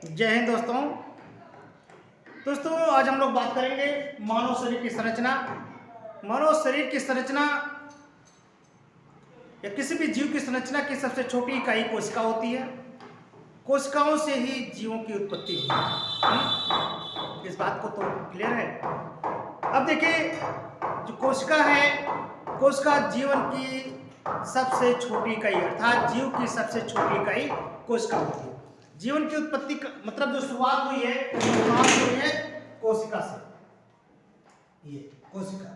जय हिंद दोस्तों। आज हम लोग बात करेंगे मानव शरीर की संरचना। मानव शरीर की संरचना या किसी भी जीव की संरचना की सबसे छोटी इकाई कोशिका होती है। कोशिकाओं से ही जीवों की उत्पत्ति हुई है। इस बात को तो क्लियर है। अब देखिए, जो कोशिका है, कोशिका जीवन की सबसे छोटी इकाई अर्थात जीव की सबसे छोटी इकाई कोशिका होती है। जीवन की उत्पत्ति मतलब जो शुरुआत हुई है कोशिका से। ये कोशिका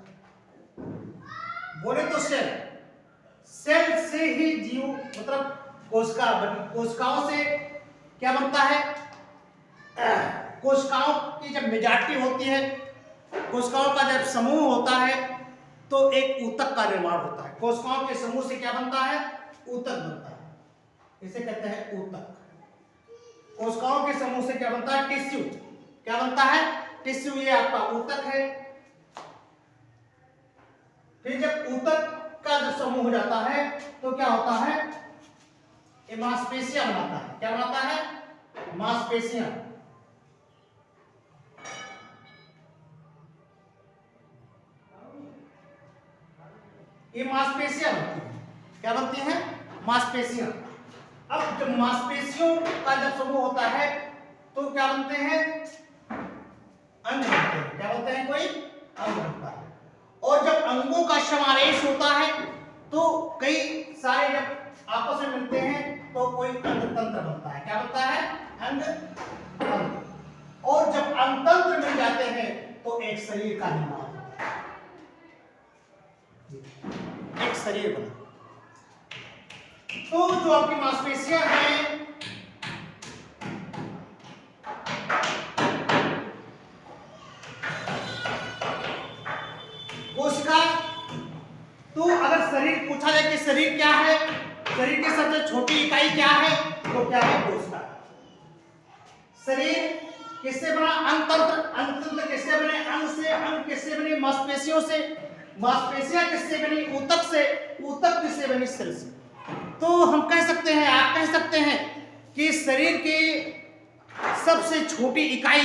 बोले तो सेल से ही जीव मतलब कोशिकाओं से क्या बनता है। कोशिकाओं की जब मेजॉरिटी होती है, कोशिकाओं का जब समूह होता है तो एक ऊतक का निर्माण होता है। कोशिकाओं के समूह से क्या बनता है? ऊतक बनता है। इसे कहते हैं ऊतक। कोशिकाओं के समूह से क्या बनता है? टिश्यू। क्या बनता है? टिश्यू। ये आपका ऊतक है। फिर जब ऊतक का जो समूह हो जाता है तो क्या होता है? ये मांसपेशियां बनाता है। क्या बनाता है? मांसपेशियां। ये मांसपेशियां बनती हैं। क्या बनती हैं? मांसपेशियां। अब जब मांसपेशियों का जब समूह होता है तो क्या बनते हैं? अंग बनते हैं। क्या बनते हैं? कोई अंग बनता है। और जब अंगों का समावेश होता है तो कई सारे जब आपस में मिलते हैं तो कोई अंग तंत्र बनता है। क्या बनता है? अंग तंत्र। और जब अंग तंत्र मिल जाते हैं तो एक शरीर का निर्माण होता है। एक शरीर बना। तो जो आपकी मांसपेशियां हैं, कोशिका, तो अगर शरीर पूछा जाए कि शरीर क्या है, शरीर की सबसे छोटी इकाई क्या है, तो क्या है? कोशिका। शरीर किससे बना? अंगतंत्र। अंगतंत्र किससे बने? अंग से। अंग किससे बने? मांसपेशियों से। मांसपेशियां किससे बनी? ऊतक से। ऊतक किससे बनी? सेल से। तो हम कह सकते हैं, आप कह सकते हैं कि शरीर की सबसे छोटी इकाई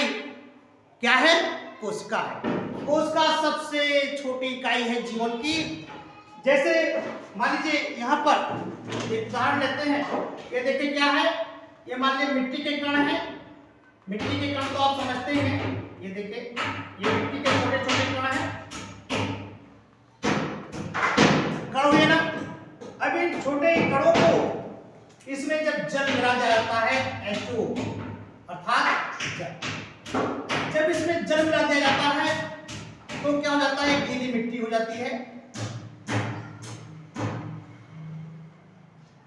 क्या है? कोशिका है। कोशिका सबसे छोटी इकाई है जीवन की। जैसे मान लीजिए यहाँ पर एक उदाहरण लेते हैं। ये देखिए क्या है? ये मान लीजिए मिट्टी के कण है। मिट्टी के कण तो आप समझते ही हैं। ये देखिए, ये मिट्टी के छोटे छोटे कण हैं। कण हुए ना? अब इन छोटे कणों को इसमें जब जल मिला जाता है, H2O अर्थात जल, जब इसमें जल मिला दिया जाता है तो क्या हो जाता है? गीली मिट्टी हो जाती है।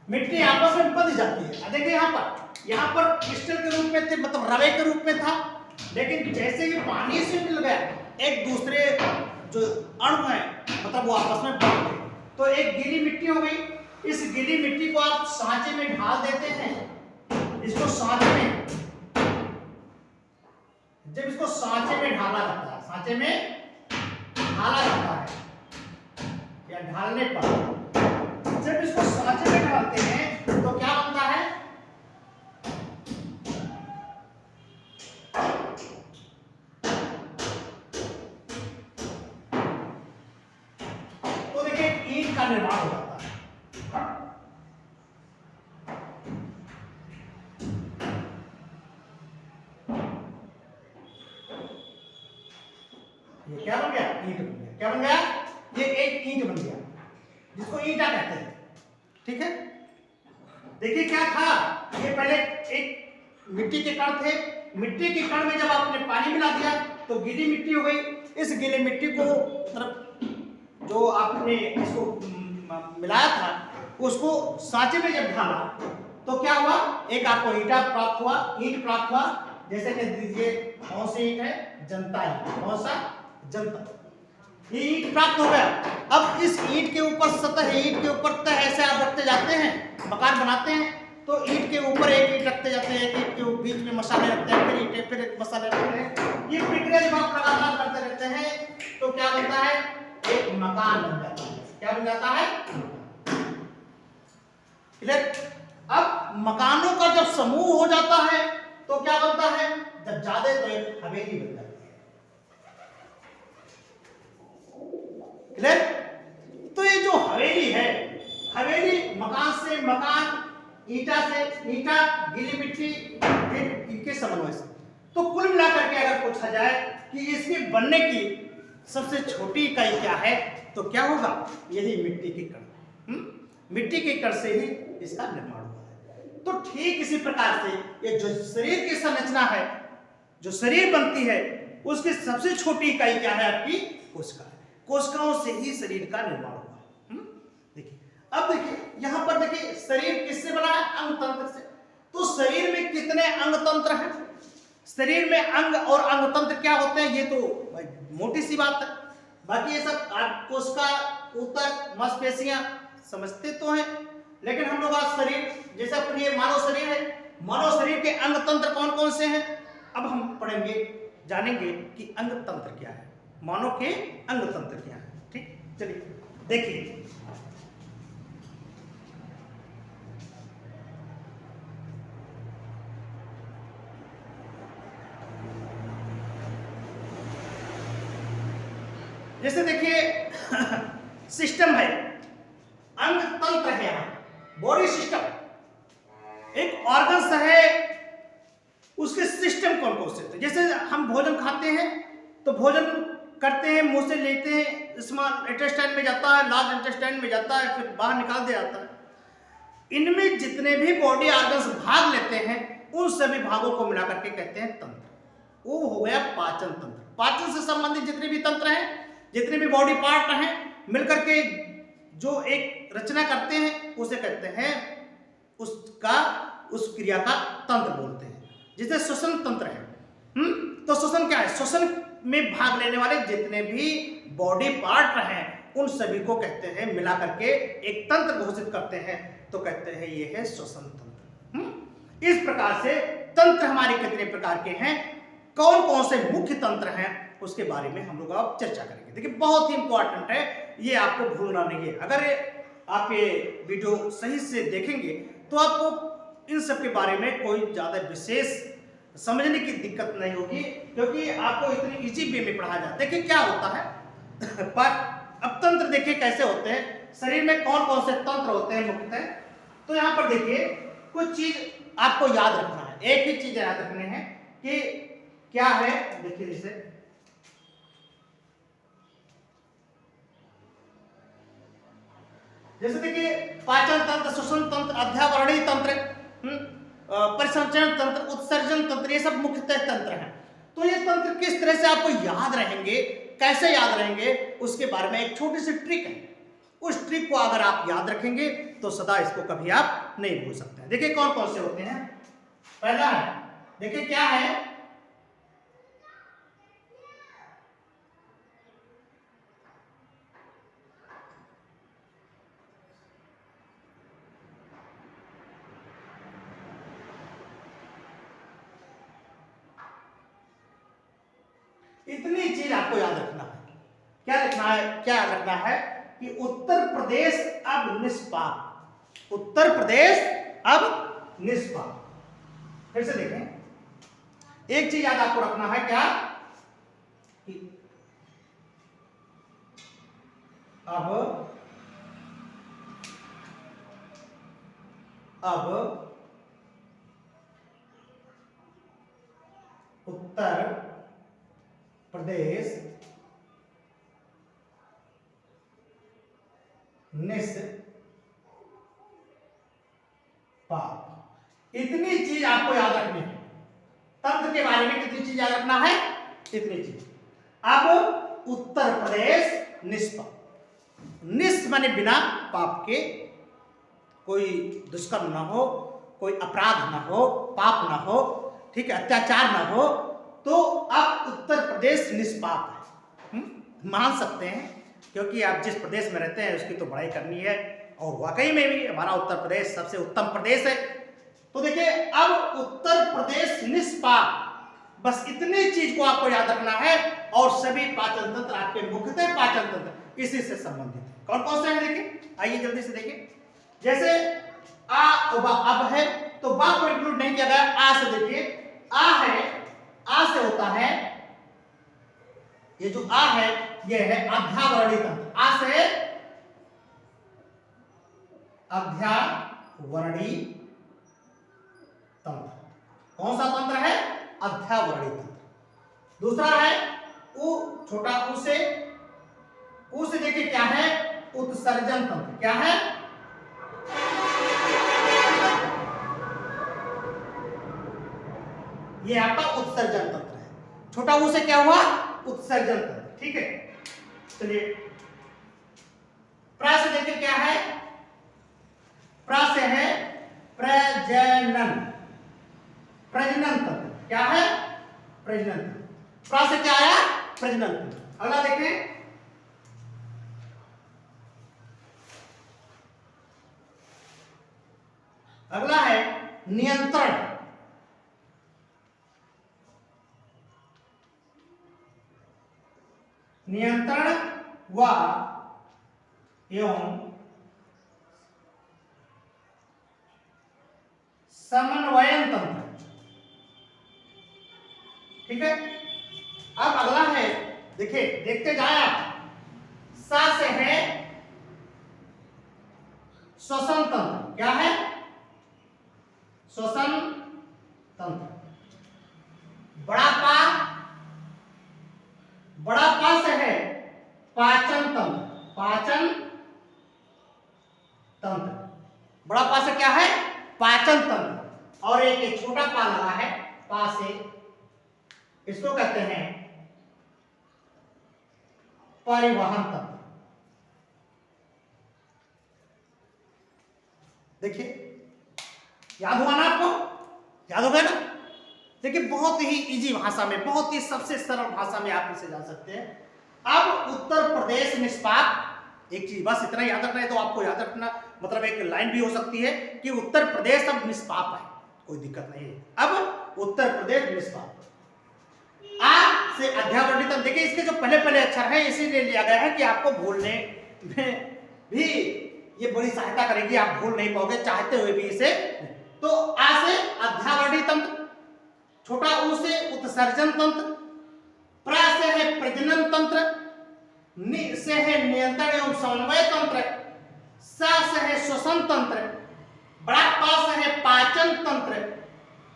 मिट्टी आपस में बंध जाती है। देखिए यहाँ पर क्रिस्टल के रूप में थे, मतलब रवे के रूप में था। लेकिन जैसे ही पानी से मिल गया, एक दूसरे जो अणु है मतलब वो आपस में बंध गए तो एक गीली मिट्टी हो गई। इस गीली मिट्टी को आप सांचे में ढाल देते हैं। इसको सांचे में, जब इसको सांचे में ढाला जाता है, सांचे में ढाला जाता है या ढालने पर जब इसको सांचे में ढालते हैं तो क्या बनता है? तो देखिए ईंट का निर्माण हो जाता है। ये क्या बन गया? ईंट बन गया। क्या बन गया? ये एक ईंट बन गया जिसको ईंटा कहते हैं। ठीक है। देखिए क्या था? ये पहले एक मिट्टी के कण थे। मिट्टी के कण में जब आपने पानी मिला दिया तो गीली मिट्टी हो गई। इस गीली मिट्टी को मतलब जो आपने इसको मिलाया था उसको सांचे में जब ढाला तो क्या हुआ? एक आपको ईंटा प्राप्त हुआ, ईंट प्राप्त हुआ। जैसे कि दीजिए कौन सी ईंट है? जनता ईंट। कौन सा? जनता। ये ईंट प्राप्त हो गया। अब इस ईंट के ऊपर सतह, ईंट के ऊपर तह ऐसे आप रखते जाते हैं, मकान बनाते हैं तो ईंट के ऊपर एक ईंट रखते जाते हैं, एक ईंट के बीच में मसाले रखते हैं, फिर ईंटें, फिर एक मसाले रखते हैं। ये प्रक्रिया जब आप लगातार करते रहते हैं तो क्या बनता है? एक मकान बन जाता है। क्या बन जाता है? क्लियर? अब मकानों का जब समूह हो जाता है तो क्या बनता है, जब ज्यादा तो एक हवेली बन जाती है। क्लियर? तो ये जो हवेली है, हवेली मकान से मकान, ईंटा से ईंटा, गीली मिट्टी, फिर इनके समन्वय से। तो कुल मिलाकर के अगर पूछा जाए कि इसके बनने की सबसे छोटी इकाई क्या है, तो क्या होगा, यही मिट्टी के कण। मिट्टी के कण से ही इसका निर्माण हुआ है। तो ठीक इसी प्रकार से ये जो शरीर की संरचना है, जो शरीर बनती है, उसकी सबसे छोटी इकाई क्या है, आपकी कोशिका है। कोशिकाओं से ही शरीर का निर्माण हुआ है। देखिए, अब देखिए यहां पर देखिए शरीर किससे बना है, अंग तंत्र से। तो शरीर में कितने अंग तंत्र हैं, शरीर में अंग और अंग तंत्र क्या होते हैं, ये तो भाई मोटी सी बात है। बाकी ये सब कोशिका, ऊतक, मांसपेशियां समझते तो हैं, लेकिन हम लोग आज शरीर, जैसे अपनी ये मानव शरीर है, मानव शरीर के अंग तंत्र कौन कौन से हैं, अब हम पढ़ेंगे, जानेंगे कि अंग तंत्र क्या है, मानव के अंग तंत्र क्या है। ठीक, चलिए देखिए, जैसे देखिए सिस्टम है, अंग तंत्र है, यहां बॉडी सिस्टम, एक ऑर्गन्स है, उसके सिस्टम कौन कौन से थे। जैसे हम भोजन खाते हैं तो भोजन करते हैं, मुंह से लेते हैं, स्मॉल इंटेस्टाइन में जाता है, लार्ज इंटेस्टाइन में जाता है, फिर बाहर निकाल दिया जाता है। इनमें जितने भी बॉडी ऑर्गन्स भाग लेते हैं, उन सभी भागों को मिलाकर के कहते हैं तंत्र। वो हो गया पाचन तंत्र। पाचन से संबंधित जितने भी तंत्र हैं, जितने भी बॉडी पार्ट हैं, मिलकर के जो एक रचना करते हैं, उसे कहते हैं, उस क्रिया का तंत्र बोलते हैं। जैसे श्वसन तंत्र है, तो श्वसन क्या है, श्वसन में भाग लेने वाले जितने भी बॉडी पार्ट हैं, उन सभी को कहते हैं, मिला करके एक तंत्र घोषित करते हैं, तो कहते हैं ये है श्वसन तंत्र। इस प्रकार से तंत्र हमारे कितने प्रकार के हैं, कौन कौन से मुख्य तंत्र हैं, उसके बारे में हम लोग अब चर्चा करेंगे। देखिए बहुत ही इंपॉर्टेंट है, ये आपको भूलना नहीं है। अगर आप ये वीडियो सही से देखेंगे तो आपको इन सब के बारे में कोई ज्यादा विशेष समझने की दिक्कत नहीं होगी, क्योंकि आपको इतनी इजी वे में पढ़ाया जाता है। देखिए क्या होता है पर अब तंत्र देखिए कैसे होते हैं, शरीर में कौन कौन से तंत्र होते हैं मुख्यतः। तो यहाँ पर देखिए कुछ चीज आपको याद रखना है, एक ही चीज याद रखनी है कि क्या है। देखिए जैसे देखिए पाचन तंत्र, श्वसन तंत्र, अध्यावरणीय तंत्र, परिसंचरण तंत्र, उत्सर्जन तंत्र, ये सब मुख्यतः तंत्र हैं। तो ये तंत्र किस तरह से आपको याद रहेंगे, कैसे याद रहेंगे, उसके बारे में एक छोटी सी ट्रिक है। उस ट्रिक को अगर आप याद रखेंगे तो सदा इसको कभी आप नहीं भूल सकते हैं। देखिए कौन कौन से होते हैं। पहला है, देखिए क्या है, इतनी चीज आपको याद रखना है। क्या रखना है, क्या याद रखना है कि उत्तर प्रदेश अब निष्पाप, उत्तर प्रदेश अब निष्पाप। फिर से देखें, एक चीज याद आपको रखना है, क्या कि अब उत्तर प्रदेश निष्पाप। इतनी चीज आपको याद रखनी है। तंत्र के बारे में कितनी चीज याद रखना है, इतनी चीज। अब उत्तर प्रदेश निष्पाप, निष् माने बिना, पाप के, कोई दुष्कर्म ना हो, कोई अपराध ना हो, पाप ना हो, ठीक है, अत्याचार ना हो, तो अब उत्तर प्रदेश निष्पाप है। मान सकते हैं, क्योंकि आप जिस प्रदेश में रहते हैं उसकी तो बड़ाई करनी है, और वाकई में भी हमारा उत्तर प्रदेश सबसे उत्तम प्रदेश है। तो देखिए अब उत्तर प्रदेश निष्पाप, बस इतनी चीज को आपको याद रखना है, और सभी पाचन तंत्र आपके मुख्यतः पाचन तंत्र इसी से संबंधित है। कौन कौन से हैं देखिए, आइए जल्दी से देखिए। जैसे आ अब है तो बा को इंक्लूड नहीं किया गया, आ से देखिए ये जो आ है ये है अध्यावरणी तंत्र। आ से अध्यावरणी तंत्र। कौन सा तंत्र है? अध्यावरणी तंत्र। दूसरा है उ, छोटा उ से देखिए क्या है? उत्सर्जन तंत्र। क्या है? ये आपका उत्सर्जन तंत्र है। छोटा उ से क्या हुआ? उत्सर्जन तंत्र। ठीक है, चलिए प्रा से देखिए क्या है? प्रा से है प्रजनन। प्रजनन तंत्र। क्या है? प्रजनन तंत्र। प्रा से क्या आया? प्रजनन तंत्र। अगला देखें, अगला है नियंत्रण। नियंत्रण व एवं समन्वयन तंत्र। ठीक है, अब अगला है, देखिए देखते जाए आप, सा से है श्वसन तंत्र। क्या है? श्वसन तंत्र। बड़ा पा से है पाचन तंत्र। पाचन तंत्र। बड़ा पा से क्या है? पाचन तंत्र। और एक छोटा पा लगा है पा से, इसको कहते हैं परिवहन तंत्र। देखिए याद हुआ ना आपको? याद हो गया ना? देखिए बहुत ही इजी भाषा में, बहुत ही सबसे सरल भाषा में आप इसे जान सकते हैं। अब उत्तर प्रदेश निष्पाप, एक चीज बस इतना याद रखना है, तो आपको याद रखना, मतलब एक लाइन भी हो सकती है कि उत्तर प्रदेश अब निष्पाप है, कोई दिक्कत नहीं है। अब उत्तर प्रदेश निष्पाप। आ से अध्यावरणी तंत्र। देखिए इसके जो पहले पहले अक्षर है इसीलिए लिया गया है कि आपको भूलने में भी ये बड़ी सहायता करेगी, आप भूल नहीं पाओगे चाहते हुए भी इसे। तो आ से अध्यावरणी तंत्र, छोटा उ से उत्सर्जन तंत्र, प्रा से है प्रजनन तंत्र, नि से है नियंत्रण एवं समन्वय तंत्र, सा से है श्वसन तंत्र, बड़ा पा से है पाचन तंत्र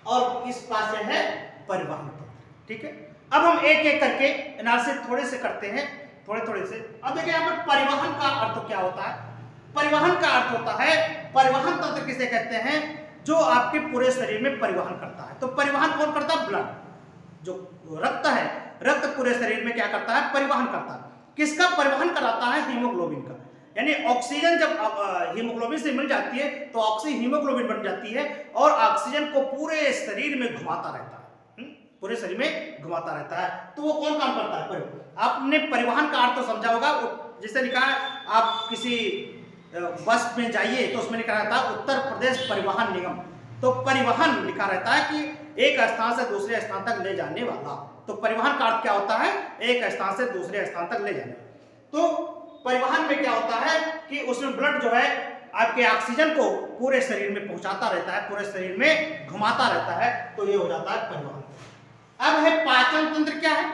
और इस पा से है परिवहन तंत्र। ठीक है, अब हम एक एक करके एनालिसिस थोड़े से करते हैं, थोड़े से। अब देखिए यहाँ पर परिवहन का अर्थ क्या होता है? परिवहन का अर्थ होता है, परिवहन तंत्र किसे कहते हैं? जो आपके पूरे शरीर में परिवहन करता है। तो परिवहन कौन करता है? ब्लड, जो रक्त है, रक्त पूरे शरीर में क्या करता है? परिवहन करता है। किसका परिवहन कराता है? हीमोग्लोबिन का। यानी ऑक्सीजन जब हीमोग्लोबिन से मिल जाती है तो ऑक्सी हीमोग्लोबिन बन जाती है और ऑक्सीजन को पूरे शरीर में घुमाता रहता है, पूरे शरीर में घुमाता रहता है। तो वो कौन काम करता है? परिवहन। आपने परिवहन का अर्थ तो समझा होगा, जैसे लिखा है आप किसी बस में जाइए तो उसमें लिखा रहता है उत्तर प्रदेश परिवहन निगम। तो परिवहन लिखा रहता है कि एक स्थान से दूसरे स्थान तक ले जाने वाला। तो परिवहन का अर्थ क्या होता है? एक स्थान से दूसरे स्थान तक ले जाने। तो परिवहन में क्या होता है कि उसमें ब्लड जो है आपके ऑक्सीजन को पूरे शरीर में पहुंचाता रहता है, पूरे शरीर में घुमाता रहता है, तो ये हो जाता है परिवहन। अब है पाचन तंत्र। क्या है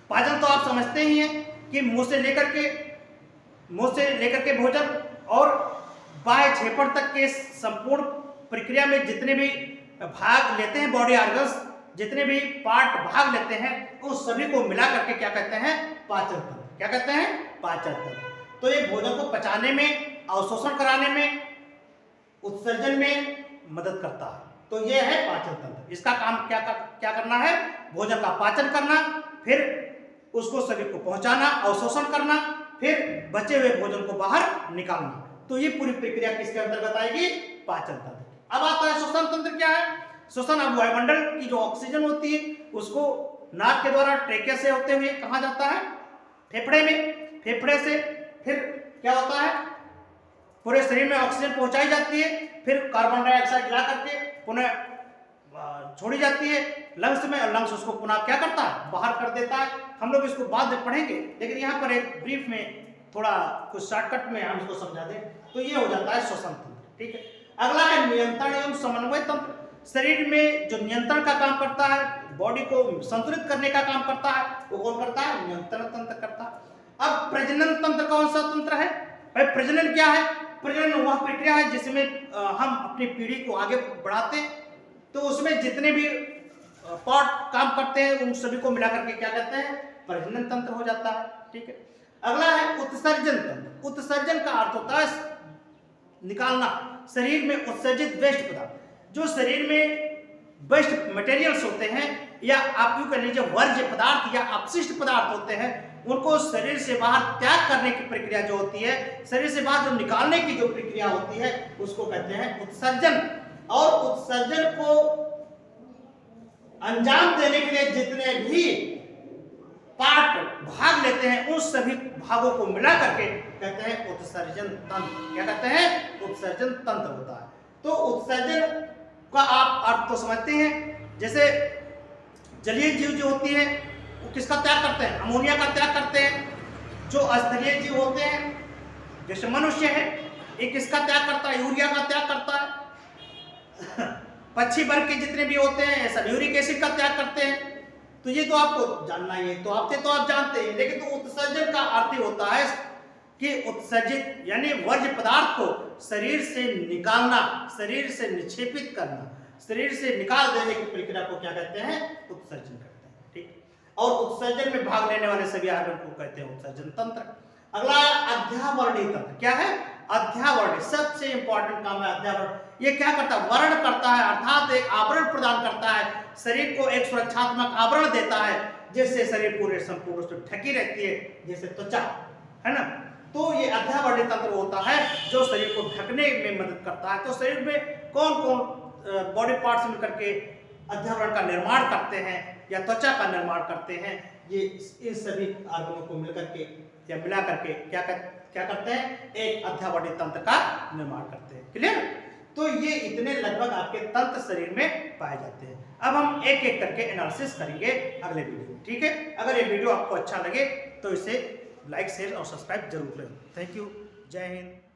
पाचन? तो आप समझते ही हैं कि मुंह से लेकर के भोजन और बाह्य छेपड़ तक के संपूर्ण प्रक्रिया में जितने भी भाग लेते हैं, बॉडी ऑर्गन्स जितने भी पार्ट भाग लेते हैं, उस सभी को मिला करके क्या कहते हैं? पाचन तंत्र। क्या कहते हैं? पाचन तंत्र। तो ये भोजन को पचाने में, अवशोषण कराने में, उत्सर्जन में मदद करता है। तो ये है पाचन तंत्र। इसका काम क्या करना है? भोजन का पाचन करना, फिर उसको शरीर को पहुंचाना, अवशोषण करना, फिर बचे हुए भोजन को बाहर निकालना। तो ये पूरी प्रक्रिया किसके अंतर्गत आएगी? पाचन तंत्र। अब आता है श्वसन तंत्र। क्या है श्वसन? अब वायुमंडल की जो ऑक्सीजन होती है उसको नाक के द्वारा ट्रेकिया से होते हुए कहाँ जाता है? फेफड़े में। फेफड़े से फिर क्या होता है? पूरे शरीर में ऑक्सीजन पहुंचाई जाती है, फिर कार्बन डाइऑक्साइड गिरा करके पुनः छोड़ी जाती है लंग्स में, और लंग्स उसको पुनः क्या करता है? बाहर कर देता है। हम लोग इसको बाद में पढ़ेंगे, लेकिन यहाँ पर एक ब्रीफ में थोड़ा कुछ शॉर्टकट में हम इसको समझा दें। तो ये हो जाता है श्वसन तंत्र। ठीक है, अगला है नियंत्रण एवं समन्वय तंत्र। शरीर में जो नियंत्रण का काम करता है, बॉडी को संतुलित करने का काम करता है, वो कौन करता है? नियंत्रण तंत्र करता है। अब प्रजनन तंत्र कौन सा तंत्र है? भाई प्रजनन क्या है? प्रजनन वह प्रक्रिया है जिसमें हम अपनी पीढ़ी को आगे बढ़ाते हैं। तो उसमें जितने भी पार्ट काम करते हैं उन सभी को मिलाकर के क्या कहते हैं? प्रजनन तंत्र हो जाता है। ठीक है। अगला है उत्सर्जन तंत्र। उत्सर्जन का अर्थ होता है निकालना, शरीर में उत्सर्जित वेस्ट पदार्थ। जो शरीर में वेस्ट मटेरियल्स होते हैं या आप यूं कह लीजिए वर्ज्य पदार्थ या अपशिष्ट पदार्थ होते हैं, उनको शरीर से बाहर त्याग करने की प्रक्रिया जो होती है, शरीर से बाहर जो निकालने की जो प्रक्रिया होती है, उसको कहते हैं उत्सर्जन। और उत्सर्जन को अंजाम देने के लिए जितने भी पार्ट भाग लेते हैं उन सभी भागों को मिला करके कहते हैं उत्सर्जन तंत्र। क्या कहते हैं? उत्सर्जन तंत्र होता है। तो उत्सर्जन का आप अर्थ तो समझते हैं। जैसे जलीय जीव जो होती है वो किसका त्याग करते हैं? अमोनिया का त्याग करते हैं। जो स्थलीय जीव होते हैं जैसे मनुष्य है, ये किसका त्याग करता है? यूरिया का त्याग करता है। पक्षी वर्ग के जितने भी होते हैं सब यूरिक एसिड का त्याग करते हैं। तो ये तो आपको जानना ही है, तो आप जानते हैं। लेकिन तो उत्सर्जन का अर्थ ही होता है कि उत्सर्जित यानी वर्ज्य पदार्थ को शरीर से निकालना, शरीर से निक्षेपित करना, शरीर से निकाल देने की प्रक्रिया को क्या कहते हैं? उत्सर्जन कहते हैं। ठीक। और उत्सर्जन में भाग लेने वाले सभी आर्गन को कहते हैं उत्सर्जन तंत्र। अगला अध्यावरणीय तंत्र। क्या है? अध्यावरण। सबसे इंपॉर्टेंट काम है अध्यावरण। ये क्या करता है? वर्ण करता है, अर्थात एक आवरण प्रदान करता है, शरीर को एक सुरक्षात्मक आवरण देता है जिससे शरीर पूरे संपूर्ण रूप से ढकी रहती है, जैसे त्वचा है ना। तो ये अध्यावरणीय तंत्र होता है जो शरीर को ढकने में मदद करता है। तो शरीर में कौन कौन बॉडी पार्ट्स मिलकर के अध्यावरण का निर्माण करते हैं या त्वचा का निर्माण करते हैं? ये इन सभी आर्गनों को मिलकर के या मिला करके क्या करते हैं? एक अध्यावरणीय तंत्र का निर्माण करते हैं। क्लियर? तो ये इतने लगभग आपके तंत्र शरीर में पाए जाते हैं। अब हम एक एक करके एनालिसिस करेंगे अगले वीडियो में। ठीक है। अगर ये वीडियो आपको अच्छा लगे तो इसे लाइक, शेयर और सब्सक्राइब जरूर करें। Thank you. जय हिंद।